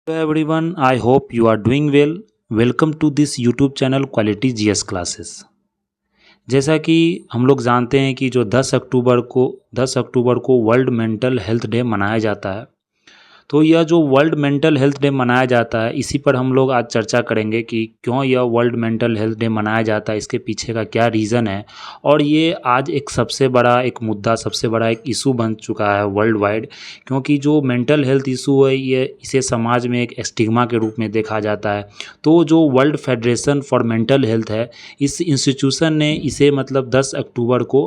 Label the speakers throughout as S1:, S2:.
S1: Hello everyone, I hope you are doing well. Welcome to this YouTube channel Quality GS Classes। जैसा कि हम लोग जानते हैं कि जो 10 अक्टूबर को वर्ल्ड मेंटल हेल्थ डे मनाया जाता है। तो यह जो वर्ल्ड मेंटल हेल्थ डे मनाया जाता है, इसी पर हम लोग आज चर्चा करेंगे कि क्यों यह वर्ल्ड मेंटल हेल्थ डे मनाया जाता है, इसके पीछे का क्या रीज़न है। और ये आज एक सबसे बड़ा एक मुद्दा, सबसे बड़ा एक इशू बन चुका है वर्ल्ड वाइड, क्योंकि जो मेंटल हेल्थ इशू है ये इसे समाज में एक स्टिग्मा के रूप में देखा जाता है। तो जो world federation for mental health है, इस इंस्टीट्यूशन ने इसे मतलब 10 अक्टूबर को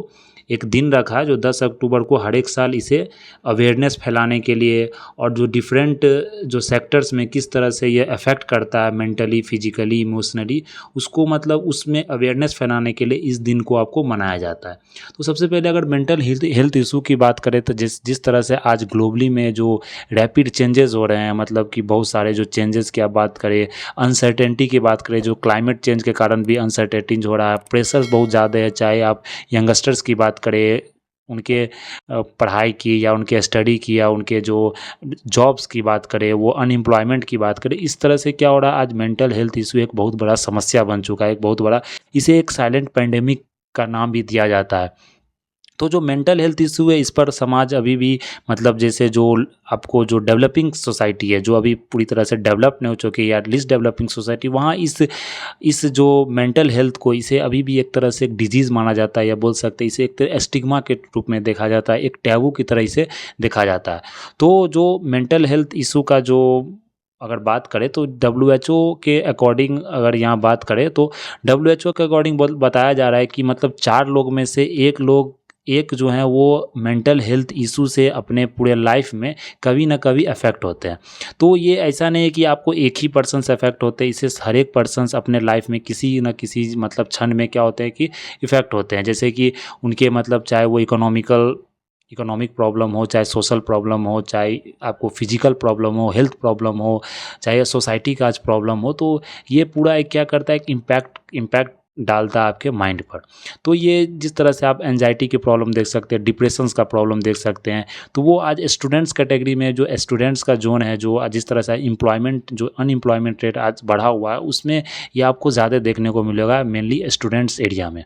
S1: एक दिन रखा, जो 10 अक्टूबर को हर एक साल इसे अवेयरनेस फैलाने के लिए, और जो डिफरेंट जो सेक्टर्स में किस तरह से ये अफेक्ट करता है मेंटली, फिजिकली, इमोशनली, उसको मतलब उसमें अवेयरनेस फैलाने के लिए इस दिन को आपको मनाया जाता है। तो सबसे पहले अगर मेंटल हेल्थ इशू की बात करें तो जिस तरह से आज ग्लोबली में जो रैपिड चेंजेस हो रहे हैं, मतलब कि बहुत सारे जो चेंजेस की आप बात करें, अनसर्टेनिटी की बात करें, जो क्लाइमेट चेंज के कारण भी अनसर्टेनिटी हो रहा है, प्रेशर्स बहुत ज़्यादा है, चाहे आप यंगस्टर्स की बात करें, उनके पढ़ाई की या उनके स्टडी की या उनके जो जॉब्स की बात करें, वो अनएम्प्लॉयमेंट की बात करें, इस तरह से क्या हो रहा है, आज मेंटल हेल्थ इशू एक बहुत बड़ा समस्या बन चुका है, एक बहुत बड़ा, इसे एक साइलेंट पेंडेमिक का नाम भी दिया जाता है। तो जो मेंटल हेल्थ इशू है, इस पर समाज अभी भी मतलब जैसे जो आपको जो डेवलपिंग सोसाइटी है, जो अभी पूरी तरह से डेवलप नहीं हो चुकी है या एटलीस्ट डेवलपिंग सोसाइटी, वहाँ इस जो मेंटल हेल्थ को इसे अभी भी एक तरह से एक डिजीज़ माना जाता है, या बोल सकते हैं इसे एक तरह स्टिग्मा के रूप में देखा जाता है, एक टैबू की तरह इसे देखा जाता है। तो जो मेंटल हेल्थ इशू का जो अगर बात करें तो WHO के अकॉर्डिंग अगर यहाँ बात करें तो WHO के अकॉर्डिंग बताया जा रहा है कि मतलब 4 लोग में से एक जो है वो मेंटल हेल्थ इशू से अपने पूरे लाइफ में कभी ना कभी अफेक्ट होते हैं। तो ये ऐसा नहीं है कि आपको एक ही पर्सन से अफेक्ट होते हैं, इससे हर एक पर्सन अपने लाइफ में किसी न किसी मतलब क्षण में क्या होते हैं कि इफ़ेक्ट होते हैं। जैसे कि उनके मतलब चाहे वो इकोनॉमिक प्रॉब्लम हो, चाहे सोशल प्रॉब्लम हो, चाहे आपको फिजिकल प्रॉब्लम हो, हेल्थ प्रॉब्लम हो, चाहे सोसाइटी का आज प्रॉब्लम हो, तो ये पूरा एक क्या करता है कि इम्पैक्ट डालता है आपके माइंड पर। तो ये जिस तरह से आप एंजाइटी की प्रॉब्लम देख सकते हैं, डिप्रेशंस का प्रॉब्लम देख सकते हैं, तो वो आज स्टूडेंट्स कैटेगरी में जो स्टूडेंट्स का जोन है, जो जिस तरह से एम्प्लॉयमेंट जो अनएम्प्लॉयमेंट रेट आज बढ़ा हुआ है, उसमें ये आपको ज़्यादा देखने को मिलेगा, मेनली स्टूडेंट्स एरिया में।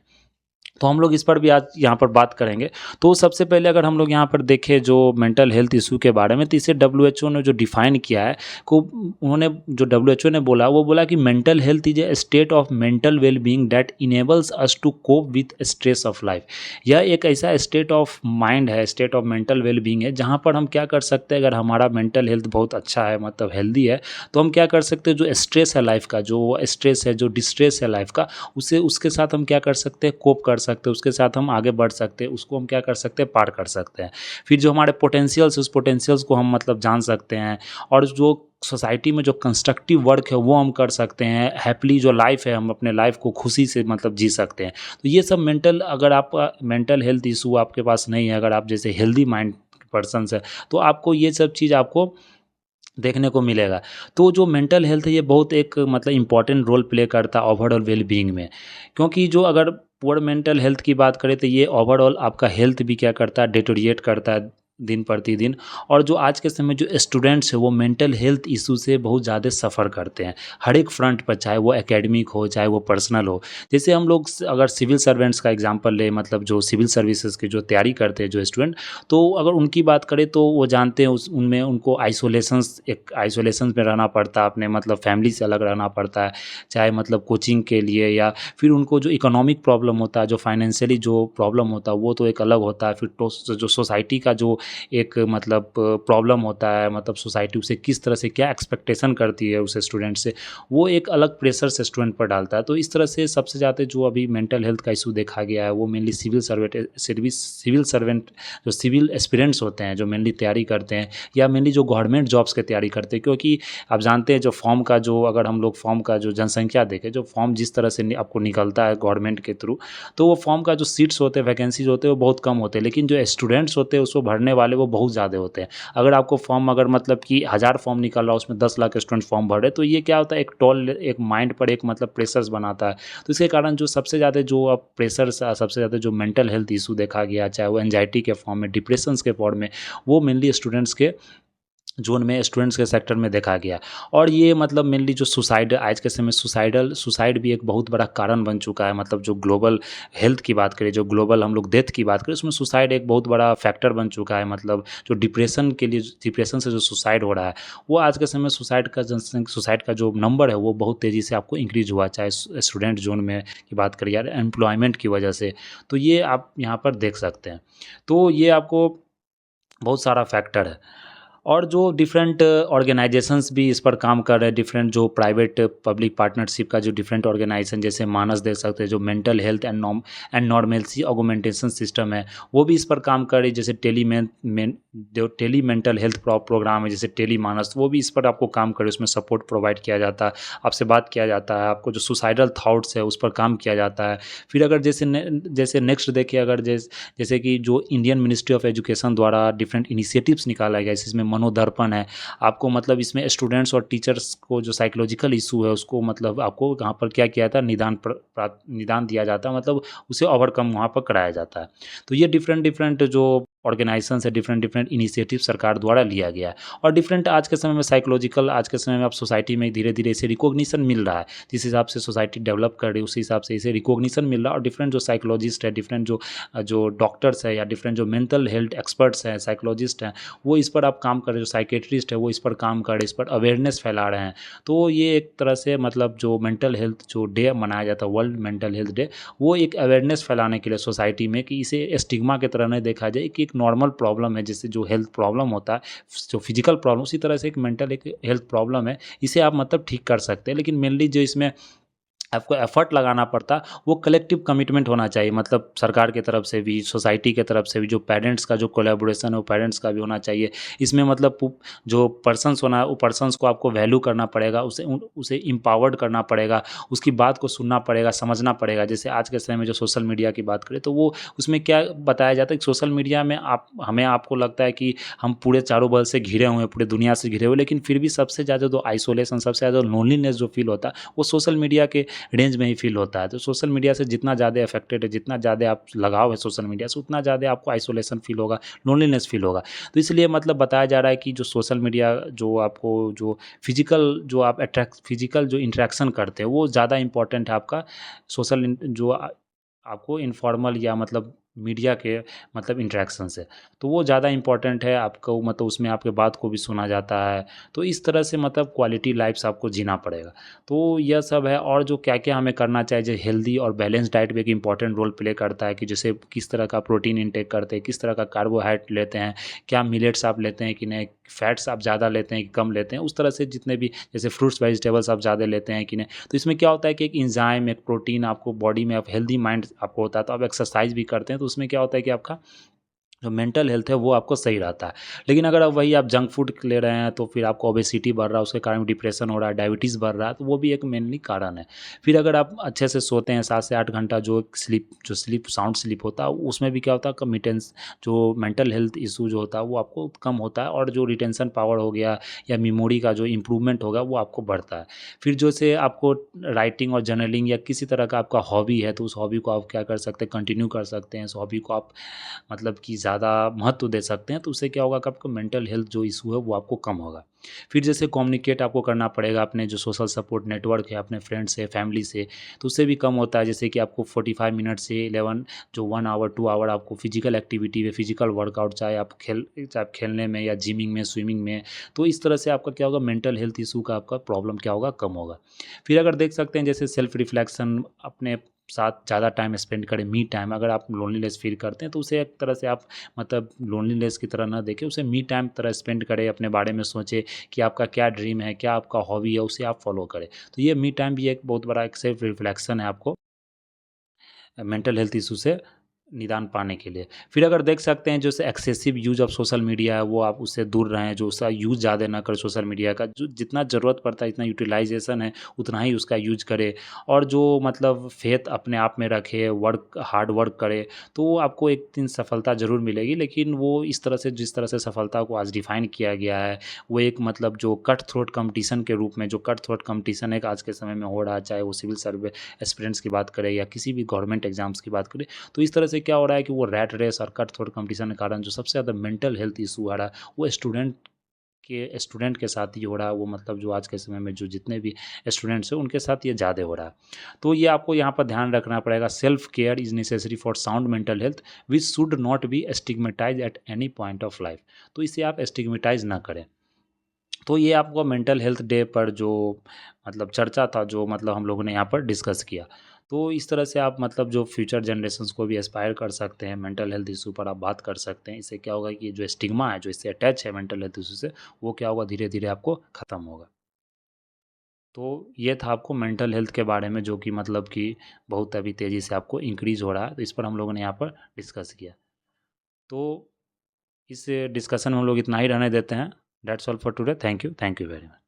S1: तो हम लोग इस पर भी आज यहाँ पर बात करेंगे। तो सबसे पहले अगर हम लोग यहाँ पर देखें जो मेंटल हेल्थ इशू के बारे में, तो इसे WHO ने जो डिफाइन किया है, को उन्होंने जो WHO ने बोला, वो बोला कि mental health is a state of mental well being that enables us to cope with stress of life. यह एक ऐसा स्टेट ऑफ माइंड है, state of mental well being है, जहाँ पर हम क्या कर सकते हैं, अगर हमारा मेंटल हेल्थ बहुत अच्छा है, मतलब हेल्दी है, तो हम क्या कर सकते हैं, जो स्ट्रेस है लाइफ का, जो स्ट्रेस है, जो डिस्ट्रेस है लाइफ का, उसे उसके साथ हम क्या कर सकते हैं, कोप कर सकते हैं, उसके साथ हम आगे बढ़ सकते हैं, उसको हम क्या कर सकते हैं, पार कर सकते हैं। फिर जो हमारे पोटेंशियल्स, उस पोटेंशियल्स को हम मतलब जान सकते हैं, और जो सोसाइटी में जो कंस्ट्रक्टिव वर्क है वो हम कर सकते हैं। हैप्पीली जो लाइफ है, हम अपने लाइफ को खुशी से मतलब जी सकते हैं। तो ये सब अगर आप मेंटल हेल्थ इशू आपके पास नहीं है, अगर आप जैसे हेल्दी माइंड पर्सन है, तो आपको ये सब चीज़ आपको देखने को मिलेगा। तो जो मेंटल हेल्थ है, ये बहुत एक मतलब इम्पॉर्टेंट रोल प्ले करता है ओवरऑल वेल बीइंग में, क्योंकि जो अगर पुअर मेंटल हेल्थ की बात करें तो ये ओवरऑल आपका हेल्थ भी क्या करता है, डिटोरिएट करता है दिन प्रतिदिन। और जो आज के समय जो स्टूडेंट्स है, वो मेंटल हेल्थ इशू से बहुत ज़्यादा सफ़र करते हैं हर एक फ्रंट पर, चाहे वो एकेडमिक हो, चाहे वो पर्सनल हो। जैसे हम लोग अगर सिविल सर्वेंट्स का एग्जांपल ले, मतलब जो सिविल सर्विसेज की जो तैयारी करते हैं जो स्टूडेंट, तो अगर उनकी बात करें तो वो जानते हैं उनमें उनको आइसोलेशन में रहना पड़ता है, अपने मतलब फैमिली से अलग रहना पड़ता है, चाहे मतलब कोचिंग के लिए, या फिर उनको जो इकोनॉमिक प्रॉब्लम होता है, जो फाइनेंशियली जो प्रॉब्लम होता है, वो तो एक अलग होता है। फिर तो जो सोसाइटी का जो एक मतलब प्रॉब्लम होता है, मतलब सोसाइटी उसे किस तरह से क्या एक्सपेक्टेशन करती है उस स्टूडेंट से, वो एक अलग प्रेशर से स्टूडेंट पर डालता है। तो इस तरह से सबसे ज़्यादा जो अभी मेंटल हेल्थ का इशू देखा गया है, वो मेनली सिविल सर्वेंट जो सिविल एस्पिरेंट्स होते हैं, जो मेनली तैयारी करते हैं, या मेनली जो गवर्नमेंट जॉब्स की तैयारी करते हैं। क्योंकि आप जानते हैं जो फॉर्म का जो, अगर हम लोग फॉर्म का जो जनसंख्या देखें, जो फॉर्म जिस तरह से आपको निकलता है गवर्नमेंट के थ्रू, तो वो फॉर्म का जो सीट्स होते हैं, वैकेंसीज होते हैं, वो बहुत कम होते हैं, लेकिन जो स्टूडेंट्स होते हैं उसको भरने वाले वो बहुत ज़्यादा होते हैं। अगर आपको फॉर्म अगर मतलब कि 1000 फॉर्म निकल रहा है, उसमें 10 लाख स्टूडेंट फॉर्म भर रहे, तो ये क्या होता है, एक माइंड पर एक मतलब प्रेशर्स बनाता है। तो इसके कारण जो सबसे ज़्यादा जो अब प्रेशर्स, सबसे ज़्यादा जो मेंटल हेल्थ इशू देखा गया, चाहे वो एंजाइटी के फॉर्म में, डिप्रेशंस के फॉर्म में, वो मेनली स्टूडेंट्स के जोन में स्टूडेंट्स के सेक्टर में देखा गया। और ये मतलब मेनली जो सुसाइड आज के समय सुसाइड भी एक बहुत बड़ा कारण बन चुका है। मतलब जो ग्लोबल हेल्थ की बात करें, जो ग्लोबल हम लोग डेथ की बात करें, उसमें सुसाइड एक बहुत बड़ा फैक्टर बन चुका है। मतलब जो डिप्रेशन से जो सुसाइड हो रहा है, वो आज के समय सुसाइड का जो नंबर है वो बहुत तेज़ी से आपको इंक्रीज हुआ, चाहे स्टूडेंट जोन में की बात करिए या एम्प्लॉयमेंट की वजह से। तो ये आप यहाँ पर देख सकते हैं। तो ये आपको बहुत सारा फैक्टर है। और जो डिफरेंट ऑर्गेनाइजेशंस भी इस पर काम कर रहे हैं, डिफरेंट जो प्राइवेट पब्लिक पार्टनरशिप का जो डिफरेंट ऑर्गेनाइजेशन, जैसे मानस देख सकते हैं, जो mental health and normalcy augmentation system है, वो भी इस पर काम कर रही है। जैसे जो टेली मेंटल हेल्थ प्रोग्राम है, जैसे टेली मानस, वो भी इस पर आपको काम करे, उसमें सपोर्ट प्रोवाइड किया जाता है, आपसे बात किया जाता है, आपको जो सुसाइडल थाट्स है उस पर काम किया जाता है। फिर अगर जैसे नेक्स्ट देखिए, अगर जैसे कि जो इंडियन मिनिस्ट्री ऑफ एजुकेशन द्वारा डिफरेंट इनिशिएटिव्स निकाला गया, इसमें मनोदर्पण है। आपको मतलब इसमें स्टूडेंट्स और टीचर्स को जो साइकोलॉजिकल इशू है उसको मतलब आपको यहाँ पर क्या किया था, निदान दिया जाता है, मतलब उसे ओवरकम वहाँ पर कराया जाता है। तो ये डिफरेंट डिफरेंट जो ऑर्गेनाइजेशन है, डिफरेंट डिफरेंट इनिशिएटिव सरकार द्वारा लिया गया है। और डिफरेंट आज के समय में साइकोलॉजिकल, आज के समय में आप सोसाइटी में धीरे धीरे इसे रिकॉग्निशन मिल रहा है। जिस हिसाब से सोसाइटी डेवलप कर रही है उसी हिसाब से इसे रिकॉग्निशन मिल रहा है। और डिफरेंट जो साइकोलॉजिस्ट है, डिफरेंट जो डॉक्टर्स है, या डिफरेंट जो मेंटल हेल्थ एक्सपर्ट्स हैं, साइकोलॉजिस्ट हैं, वो इस पर आप काम कर रहे हैं, जो साइकेट्रिस्ट है वो इस पर काम कर रहे हैं, इस पर अवेयरनेस फैला रहे हैं। तो ये एक तरह से मतलब जो मेंटल हेल्थ जो डे मनाया जाता है, वर्ल्ड मेंटल हेल्थ डे, वो एक अवेयरनेस फैलाने के लिए सोसाइटी में, कि इसे स्टिग्मा की तरह नहीं देखा जाए, कि एक नॉर्मल प्रॉब्लम है। जैसे जो हेल्थ प्रॉब्लम होता है, जो फिजिकल प्रॉब्लम, उसी तरह से एक हेल्थ प्रॉब्लम है, इसे आप मतलब ठीक कर सकते हैं। लेकिन मेनली जो इसमें आपको एफर्ट लगाना पड़ता, वो कलेक्टिव कमिटमेंट होना चाहिए। मतलब सरकार की तरफ से भी, सोसाइटी की तरफ से भी, जो पेरेंट्स का जो कोलैबोरेशन है वो पेरेंट्स का भी होना चाहिए इसमें। मतलब जो पर्सन्स होना है, वो पर्सन्स को आपको वैल्यू करना पड़ेगा, उसे एम्पावर्ड करना पड़ेगा, उसकी बात को सुनना पड़ेगा, समझना पड़ेगा। जैसे आज के समय में जो सोशल मीडिया की बात करें, तो वो उसमें क्या बताया जाता है कि सोशल मीडिया में आपको लगता है कि हम पूरे चारों बगल से घिरे हुए हैं, पूरे दुनिया से घिरे हुए, लेकिन फिर भी सबसे ज़्यादा जो आइसोलेशन, सबसे ज़्यादा लोनलीनेस जो फील होता है, वो सोशल मीडिया के रेंज में ही फील होता है। तो सोशल मीडिया से जितना ज़्यादा अफेक्टेड है, जितना ज़्यादा आप लगाव है सोशल मीडिया से, उतना ज़्यादा आपको आइसोलेशन फील होगा, लोनलीनेस फील होगा। तो इसलिए मतलब बताया जा रहा है कि जो सोशल मीडिया जो आपको जो फिजिकल जो इंटरेक्शन करते हैं, वो ज़्यादा इंपॉर्टेंट है आपका आपको इनफॉर्मल या मतलब मीडिया के मतलब इंटरेक्शन से। तो वो ज़्यादा इंपॉर्टेंट है आपको, मतलब उसमें आपके बात को भी सुना जाता है। तो इस तरह से मतलब क्वालिटी लाइफ्स आपको जीना पड़ेगा। तो यह सब है। और जो क्या क्या हमें करना चाहिए, जो हेल्दी और बैलेंस डाइट भी एक इंपॉर्टेंट रोल प्ले करता है, कि जैसे किस तरह का प्रोटीन इंटेक करते हैं, किस तरह का कार्बोहाइड्रेट लेते हैं, क्या मिलेट्स आप लेते हैं कि नहीं, फैट्स आप ज़्यादा लेते हैं कि कम लेते हैं, उस तरह से जितने भी जैसे फ्रूट्स वेजिटेबल्स आप ज़्यादा लेते हैं कि नहीं। तो इसमें क्या होता है कि एक एंजाइम, एक प्रोटीन आपको बॉडी में, आप हेल्दी माइंड आपको होता है, तो आप एक्सरसाइज भी करते हैं, तो उसमें क्या होता है कि आपका जो मेंटल हेल्थ है वो आपको सही रहता है। लेकिन अगर अब वही आप जंक फूड ले रहे हैं, तो फिर आपको ओबेसिटी बढ़ रहा है, उसके कारण डिप्रेशन हो रहा है, डायबिटीज़ बढ़ रहा है, तो वो भी एक मेनली कारण है। फिर अगर आप अच्छे से सोते हैं 7 से 8 घंटा, जो स्लीप साउंड स्लीप होता है, उसमें भी क्या होता है, कमिटेंस जो मेंटल हेल्थ इशू जो होता है वो आपको कम होता है, और जो रिटेंशन पावर हो गया या मेमोरी का जो इम्प्रूवमेंट होगा वो आपको बढ़ता है। फिर जैसे आपको राइटिंग और जर्नलिंग या किसी तरह का आपका हॉबी है, तो उस हॉबी को आप क्या कर सकते हैं, कंटिन्यू कर सकते हैं। उस हॉबी को आप मतलब कि ज़्यादा महत्व दे सकते हैं, तो उससे क्या होगा कि आपको मेंटल हेल्थ जो इशू है वो आपको कम होगा। फिर जैसे कम्युनिकेट आपको करना पड़ेगा अपने जो सोशल सपोर्ट नेटवर्क है, अपने फ्रेंड्स से, फैमिली से, तो उससे भी कम होता है। जैसे कि आपको 45 मिनट से 11 जो 1 आवर 2 आवर आपको फिजिकल एक्टिविटी में, फिजिकल वर्कआउट, चाहे आप खेलने में या जिमिंग में, स्विमिंग में, तो इस तरह से आपका क्या होगा, मेंटल हेल्थ इशू का आपका प्रॉब्लम क्या होगा, कम होगा। फिर अगर देख सकते हैं जैसे सेल्फ रिफ्लेक्शन, अपने साथ ज़्यादा टाइम स्पेंड करें, मी टाइम। अगर आप लोनलीनेस फील करते हैं, तो उसे एक तरह से आप मतलब लोनलीनेस की तरह ना देखें, उसे मी टाइम तरह स्पेंड करें, अपने बारे में सोचें कि आपका क्या ड्रीम है, क्या आपका हॉबी है, उसे आप फॉलो करें। तो ये मी टाइम भी एक बहुत बड़ा एक सेल्फ रिफ्लेक्शन है आपको मेंटल हेल्थ इशू से निदान पाने के लिए। फिर अगर देख सकते हैं जैसे excessive use of social media है, वो आप उससे दूर रहें, जो उसका यूज़ ज़्यादा ना करें सोशल मीडिया का, जो जितना ज़रूरत पड़ता है, इतना यूटिलाइजेशन है उतना ही उसका यूज़ करें। और जो मतलब फेथ अपने आप में रखे, हार्ड वर्क करे, तो वो आपको एक दिन सफलता ज़रूर मिलेगी। लेकिन वो इस तरह से, जिस तरह से सफलता को आज डिफ़ाइन किया गया है, वो एक मतलब जो कट थ्रोट कॉम्पिटिशन के रूप में, जो कट थ्रोट कॉम्पिटिशन एक आज के समय में हो रहा है, चाहे वो सिविल सर्वे एस्पिरेंट्स की बात करें या किसी भी गवर्नमेंट एग्जाम्स की बात करें, तो इस तरह से क्या हो रहा है कि वो रैट रेस और कट थ्रोट कंपटीशन के कारण जो सबसे ज़्यादा मेंटल हेल्थ इशू आ रहा है, वो स्टूडेंट के स्टूडेंट के साथ ये हो रहा है, वो मतलब जो आज के समय में जो जितने भी स्टूडेंट्स हैं उनके साथ ये ज़्यादा हो रहा है। तो ये आपको यहाँ पर ध्यान रखना पड़ेगा, self care is necessary for sound mental health which should not be stigmatise at any point of life. तो इसे आप स्टिग्मेटाइज ना करें। तो ये आपको मेंटल हेल्थ डे पर जो मतलब चर्चा था, जो मतलब हम लोगों ने यहाँ पर डिस्कस किया, तो इस तरह से आप मतलब जो फ्यूचर जनरेशन्स को भी एस्पायर कर सकते हैं, मेंटल हेल्थ इशू पर आप बात कर सकते हैं। इससे क्या होगा कि जो स्टिग्मा है जो इससे अटैच है मेंटल हेल्थ इशू से, वो क्या होगा, धीरे धीरे आपको ख़त्म होगा। तो ये था आपको मेंटल हेल्थ के बारे में, जो कि मतलब कि बहुत अभी तेज़ी से आपको इंक्रीज़ हो रहा है, तो इस पर हम लोगों ने यहाँ पर डिस्कस किया। तो इस डिस्कशन में हम लोग इतना ही रहने देते हैं। That's all for today. Thank you very much.